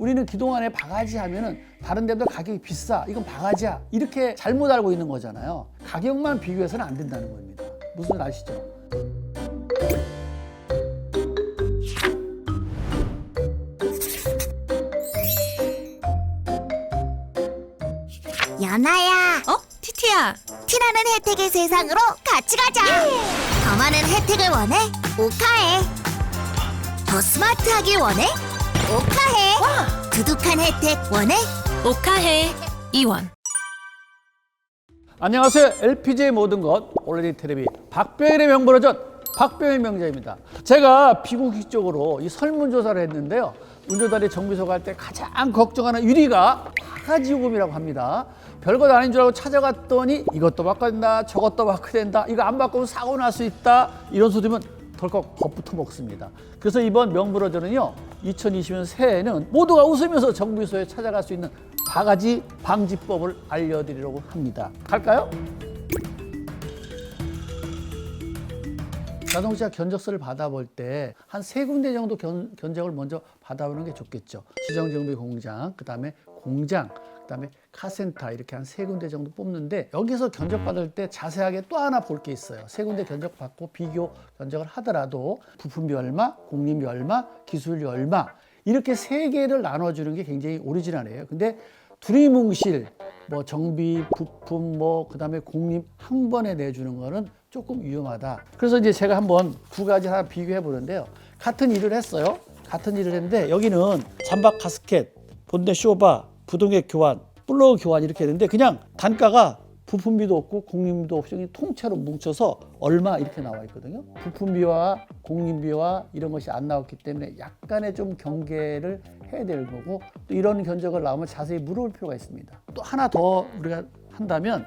우리는 그동안에 바가지 하면은 다른 데보다 가격이 비싸, 이건 바가지야, 이렇게 잘못 알고 있는 거잖아요. 가격만 비교해서는 안 된다는 겁니다. 무슨 말 아시죠? 연아야, 티티야. 티나는 혜택의 세상으로 같이 가자. 더 많은 혜택을 원해? 오카해. 더 스마트하길 원해? 오카해. 두둑한 혜택 원해? 오카해 이원. 안녕하세요. LPG의 모든 것 온라인 텔레비 박병일의 명불허전 박병일 명자입니다. 제가 비공식적으로 이 설문조사를 했는데요. 운전다리 정비소 갈 때 가장 걱정하는 1위가 바가지 요금이라고 합니다. 별것 아닌 줄 알고 찾아갔더니 이것도 바꿔야 된다, 저것도 바꿔야 된다, 이거 안 바꾸면 사고 날 수 있다, 이런 소리면 덜컥 겁부터 먹습니다. 그래서 이번 명불허전은요, 2020년 새해에는 모두가 웃으면서 정비소에 찾아갈 수 있는 바가지 방지법을 알려드리려고 합니다. 갈까요? 자동차 견적서를 받아볼 때 한 3군데 정도 견적을 먼저 받아보는 게 좋겠죠. 지정정비공장, 그 다음에 공장, 그 다음에 카센터, 이렇게 한 3군데 정도 뽑는데, 여기서 견적 받을 때 자세하게 또 하나 볼 게 있어요. 3군데 견적 받고 비교 견적을 하더라도 부품비 얼마, 공임비 얼마, 기술비 얼마, 이렇게 3개를 나눠주는 게 굉장히 오리지널해요. 근데 두리뭉실 뭐 정비, 부품, 그 다음에 공임 한 번에 내주는 거는 조금 위험하다. 그래서 이제 제가 한번 2가지 하나 비교해 보는데요. 같은 일을 했어요. 같은 일을 했는데, 여기는 잠박 가스켓, 본넷 쇼바, 부동액 교환, 플러그 교환 이렇게 했는데, 그냥 단가가 부품비도 없고 공임비도 없이 그냥 통째로 뭉쳐서 얼마 이렇게 나와 있거든요. 부품비와 공임비와 이런 것이 안 나왔기 때문에 약간의 좀 경계를 해야 될 거고, 또 이런 견적을 나오면 자세히 물어볼 필요가 있습니다. 또 하나 더 우리가 한다면,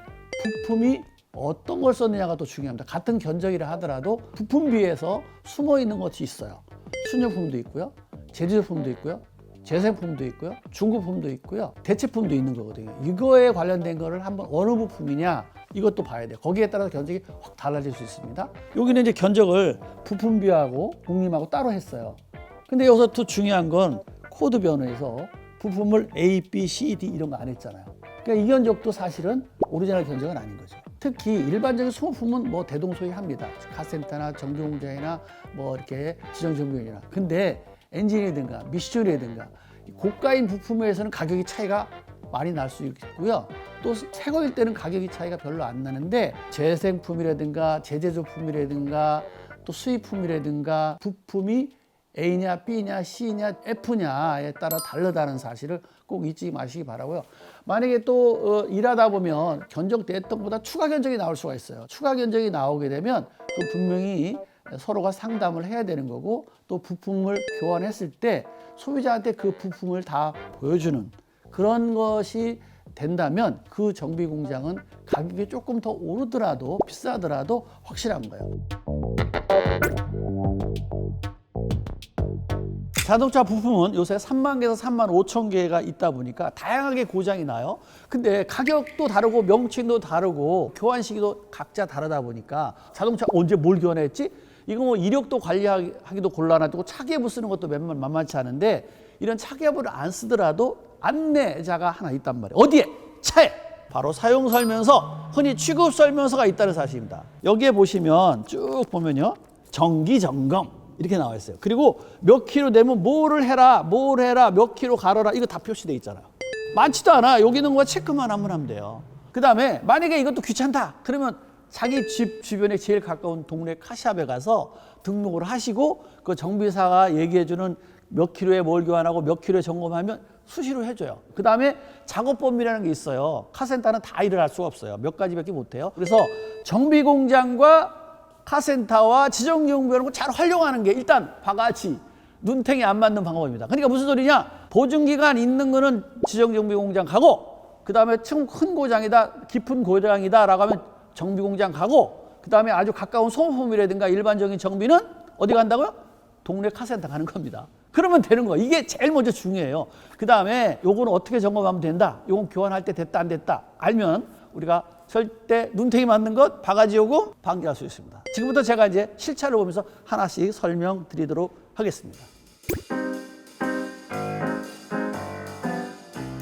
부품이 어떤 걸 썼느냐가 또 중요합니다. 같은 견적이라 하더라도 부품비에서 숨어 있는 것이 있어요. 순정품도 있고요, 제조제품도 있고요, 재생품도 있고요, 중고품도 있고요, 대체품도 있는 거거든요. 이거에 관련된 거를 한번 어느 부품이냐, 이것도 봐야 돼요. 거기에 따라서 견적이 확 달라질 수 있습니다. 여기는 이제 견적을 부품비하고 공임하고 따로 했어요. 근데 여기서 또 중요한 건 코드 변호에서 부품을 A, B, C, D 이런 거 안 했잖아요. 그러니까 이 견적도 사실은 오리지널 견적은 아닌 거죠. 특히 일반적인 소모품은 뭐 대동소이합니다. 카센터나 정비공장이나 뭐 이렇게 지정정비공장이나. 근데 엔진이라든가 미션이라든가 고가인 부품에서는 가격이 차이가 많이 날 수 있고요. 또 새거일 때는 가격이 차이가 별로 안 나는데, 재생품이라든가 제제조품이라든가 또 수입품이라든가 부품이 A냐 B냐 C냐 F냐에 따라 다르다는 사실을 꼭 잊지 마시기 바라고요. 만약에 또 일하다 보면 견적됐던 것보다 추가 견적이 나올 수가 있어요. 추가 견적이 나오게 되면 또 분명히 서로가 상담을 해야 되는 거고, 또 부품을 교환했을 때 소비자한테 그 부품을 다 보여주는 그런 것이 된다면, 그 정비 공장은 가격이 조금 더 오르더라도 비싸더라도 확실한 거예요. 자동차 부품은 요새 3만 개에서 3만 5천 개가 있다 보니까 다양하게 고장이 나요. 근데 가격도 다르고 명칭도 다르고 교환 시기도 각자 다르다 보니까, 자동차 언제 뭘 교환했지? 이거 뭐 이력도 관리하기도 곤란하고 차계부 쓰는 것도 만만치 않은데, 이런 차계부를 안 쓰더라도 안내자가 하나 있단 말이에요. 어디에? 차에! 바로 사용설명서, 흔히 취급설명서가 있다는 사실입니다. 여기에 보시면 쭉 보면요, 정기점검 이렇게 나와 있어요. 그리고 몇 킬로 되면 뭐를 해라, 몇 킬로 가려라, 이거 다 표시돼 있잖아요. 많지도 않아. 여기 있는 거 체크만 하면 돼요. 그 다음에 만약에 이것도 귀찮다 그러면 자기 집 주변에 제일 가까운 동네 카샵에 가서 등록을 하시고, 그 정비사가 얘기해주는 몇 킬로에 뭘 교환하고 몇 킬로에 점검하면 수시로 해줘요. 그 다음에 작업법이라는 게 있어요. 카센터는 다 일을 할 수가 없어요. 몇 가지밖에 못해요. 그래서 정비공장과 카센터와 지정정비하는 잘 활용하는 게 일단 바가지, 눈탱이 안 맞는 방법입니다. 그러니까 무슨 소리냐? 보증기간 있는 거는 지정정비공장 가고, 그 다음에 큰 고장이다, 깊은 고장이다 라고 하면 정비공장 가고, 그 다음에 아주 가까운 소모품이라든가 일반적인 정비는 어디 간다고요? 동네 카센터 가는 겁니다. 그러면 되는 거예요. 이게 제일 먼저 중요해요. 그 다음에 요거는 어떻게 점검하면 된다, 요건 교환할 때 됐다 안 됐다 알면 우리가 절대 눈탱이 맞는 것, 바가지 요금 방지할 수 있습니다. 지금부터 제가 이제 실차를 보면서 하나씩 설명드리도록 하겠습니다.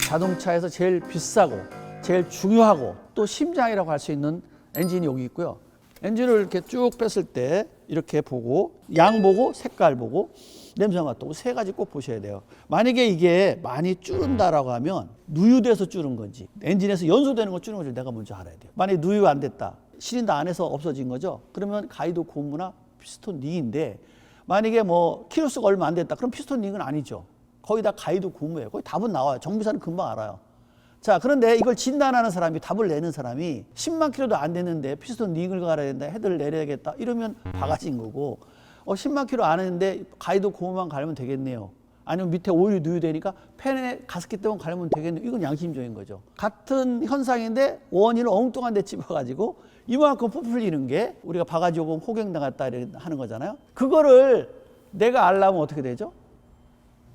자동차에서 제일 비싸고 제일 중요하고 또 심장이라고 할 수 있는 엔진이 여기 있고요. 엔진을 이렇게 쭉 뺐을 때 이렇게 보고 양 보고 색깔 보고 냄새 맡고 세 가지 꼭 보셔야 돼요. 만약에 이게 많이 줄은다라고 하면 누유돼서 줄은 건지 엔진에서 연소되는 거 줄은 건지 내가 먼저 알아야 돼요. 만약에 누유 안 됐다. 실린더 안에서 없어진 거죠. 그러면 가이드 고무나 피스톤 링인데 만약에 뭐 키로수가 얼마 안 됐다. 그럼 피스톤 링은 아니죠. 거의 다 가이드 고무예요. 거의 답은 나와요. 정비사는 금방 알아요. 자, 그런데 이걸 진단하는 사람이 답을 내는 사람이 10만 킬로도 안 됐는데 피스톤 링을 갈아야 된다. 헤드를 내려야겠다. 이러면 바가지인 거고 10만 킬로 안 했는데 가이드 고무만 갈면 되겠네요. 아니면 밑에 오일이 누유되니까 팬에 가습기 때문에 갈면 되겠네요. 이건 양심적인 거죠. 같은 현상인데 원인을 엉뚱한 데 집어가지고 이만큼 부풀리는 게 우리가 바가지 요금 호갱당했다 하는 거잖아요. 그거를 내가 알려면 어떻게 되죠?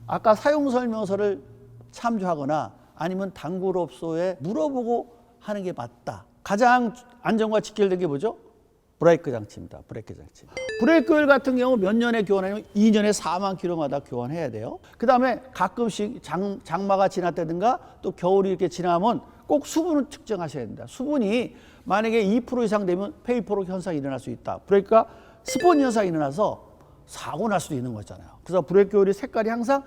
아까 사용 설명서를 참조하거나 아니면 단골업소에 물어보고 하는 게 맞다. 가장 안전과 직결된 게 뭐죠? 브레이크 장치입니다. 브레이크 장치. 브레이크 오일 같은 경우 몇 년에 교환하냐면 2년에 4만 킬로마다 교환해야 돼요. 그 다음에 가끔씩 장마가 지났다든가 또 겨울이 이렇게 지나면 꼭 수분을 측정하셔야 됩니다. 수분이 만약에 2% 이상 되면 페이퍼로 현상이 일어날 수 있다. 브레이크가 스폰 현상이 일어나서 사고 날 수도 있는 거잖아요. 그래서 브레이크 오일의 색깔이 항상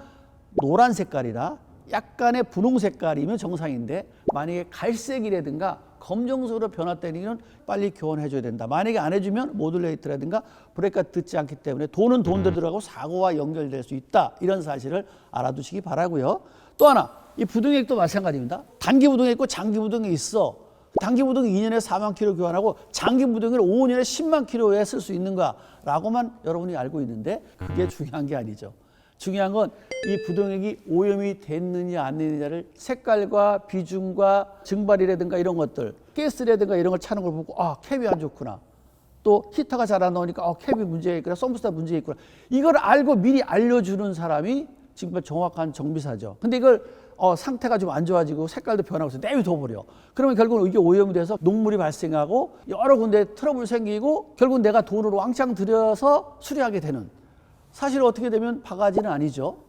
노란 색깔이라 약간의 분홍 색깔이면 정상인데 만약에 갈색이라든가 검정색으로 변화되는 빨리 교환해줘야 된다. 만약에 안 해주면 모듈레이터라든가 브레이크가 듣지 않기 때문에 돈은 돈대로 들어가고 사고와 연결될 수 있다. 이런 사실을 알아두시기 바라고요. 또 하나, 이 부등액도 마찬가지입니다. 단기 부등액 있고 장기 부등액이 있어. 단기 부등액 2년에 4만 킬로 교환하고 장기 부등액을 5년에 10만 킬로에 쓸 수 있는가라고만 여러분이 알고 있는데 그게 중요한 게 아니죠. 중요한 건 이 부등액이 오염이 됐느냐 안 됐느냐를 색깔과 비중과 증발이라든가 이런 것들, 가스라든가 이런 걸 차는 걸 보고 캡이 안 좋구나. 또 히터가 잘 안 나오니까 캡이 문제가 있구나. 썸스타 문제가 있구나. 이걸 알고 미리 알려주는 사람이 지금 정확한 정비사죠. 근데 이걸 상태가 좀 안 좋아지고 색깔도 변하고 해서 내비둬버려. 그러면 결국은 이게 오염이 돼서 녹물이 발생하고 여러 군데 트러블 생기고 결국은 내가 돈을 왕창 들여서 수리하게 되는. 사실 어떻게 되면 바가지는 아니죠.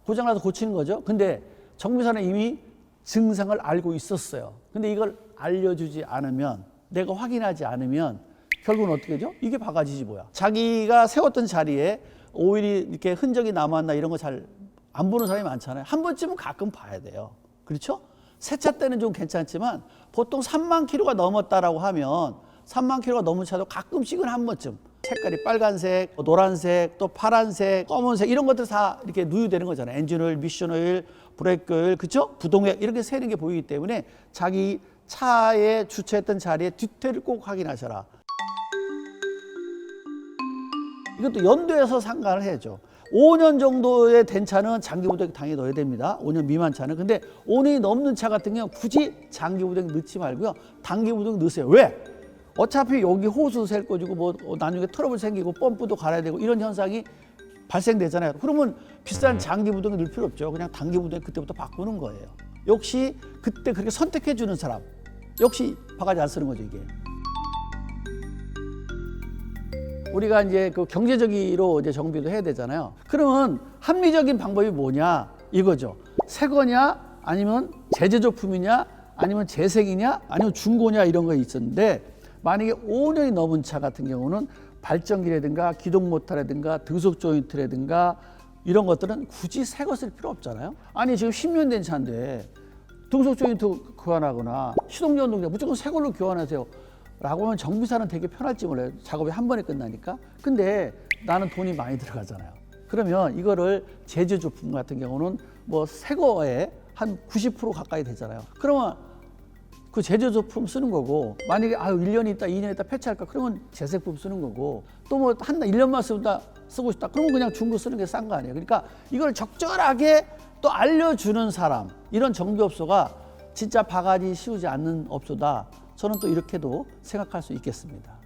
고장나서 고치는 거죠. 근데 정비사는 이미 증상을 알고 있었어요. 근데 이걸 알려주지 않으면 내가 확인하지 않으면 결국은 어떻게 되죠? 이게 바가지지 뭐야. 자기가 세웠던 자리에 오일이 이렇게 흔적이 남았나 이런 거 잘 안 보는 사람이 많잖아요. 한 번쯤은 가끔 봐야 돼요. 그렇죠? 세차 때는 좀 괜찮지만 보통 3만 킬로가 넘었다라고 하면 3만 킬로가 넘은 차도 가끔씩은 한 번쯤 색깔이 빨간색, 노란색, 또 파란색, 검은색 이런 것들 다 이렇게 누유되는 거잖아요. 엔진 오일, 미션 오일, 브레이크 오일, 그렇죠? 부동액 이렇게 새는 게 보이기 때문에 자기 차에 주차했던 자리에 디테일을 꼭 확인하셔라. 이것도 연도에서 상관을 해야죠. 5년 정도의 된 차는 장기 부등액 당연히 넣어야 됩니다. 5년 미만 차는. 근데 5년이 넘는 차 같은 경우는 굳이 장기 부등액 넣지 말고요. 단기 부등액 넣으세요. 왜? 어차피 여기 호수 셀 거지고 뭐 나중에 트러블 생기고 펌프도 갈아야 되고 이런 현상이 발생되잖아요. 그러면 비싼 장기 부등액 넣을 필요 없죠. 그냥 단기 부등액 그때부터 바꾸는 거예요. 역시 그때 그렇게 선택해 주는 사람 역시 바가지 안 쓰는 거죠, 이게. 우리가 이제 그 경제적으로 이제 정비도 해야 되잖아요. 그러면 합리적인 방법이 뭐냐 이거죠. 새 거냐 아니면 제조제품이냐 아니면 재생이냐 아니면 중고냐 이런 거 있었는데 만약에 5년이 넘은 차 같은 경우는 발전기라든가 기동 모터라든가 등속 조인트라든가 이런 것들은 굳이 새 거 쓸 필요 없잖아요. 아니 지금 10년 된 차인데 등속 조인트 교환하거나 시동전동자 무조건 새 걸로 교환하세요 라고 하면 정비사는 되게 편할지 몰라요. 작업이 한 번에 끝나니까. 근데 나는 돈이 많이 들어가잖아요. 그러면 이거를 제조제품 같은 경우는 뭐 새 거에 한 90% 가까이 되잖아요. 그러면 그 제조제품 쓰는 거고 만약에 1년 있다 2년 있다 폐차할까 그러면 재제품 쓰는 거고 또 뭐 한 1년만 쓰고 싶다 그러면 그냥 중고 쓰는 게 싼 거 아니에요. 그러니까 이걸 적절하게 또 알려주는 사람 이런 정비업소가 진짜 바가지 씌우지 않는 업소다. 저는 또 이렇게도 생각할 수 있겠습니다.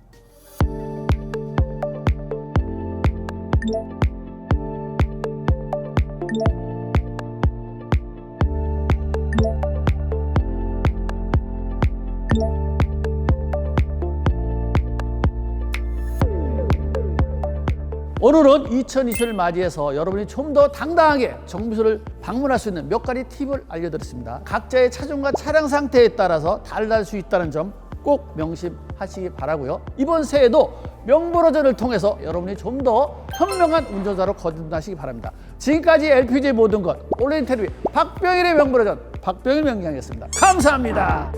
오늘은 2020을 맞이해서 여러분이 좀 더 당당하게 정비소를 방문할 수 있는 몇 가지 팁을 알려드렸습니다. 각자의 차종과 차량 상태에 따라서 달라질 수 있다는 점 꼭 명심하시기 바라고요. 이번 새해도 명불허전을 통해서 여러분이 좀 더 현명한 운전자로 거듭나시기 바랍니다. 지금까지 LPG의 모든 것 온라인 텔레비 박병일의 명불허전 박병일 명장이었습니다. 감사합니다.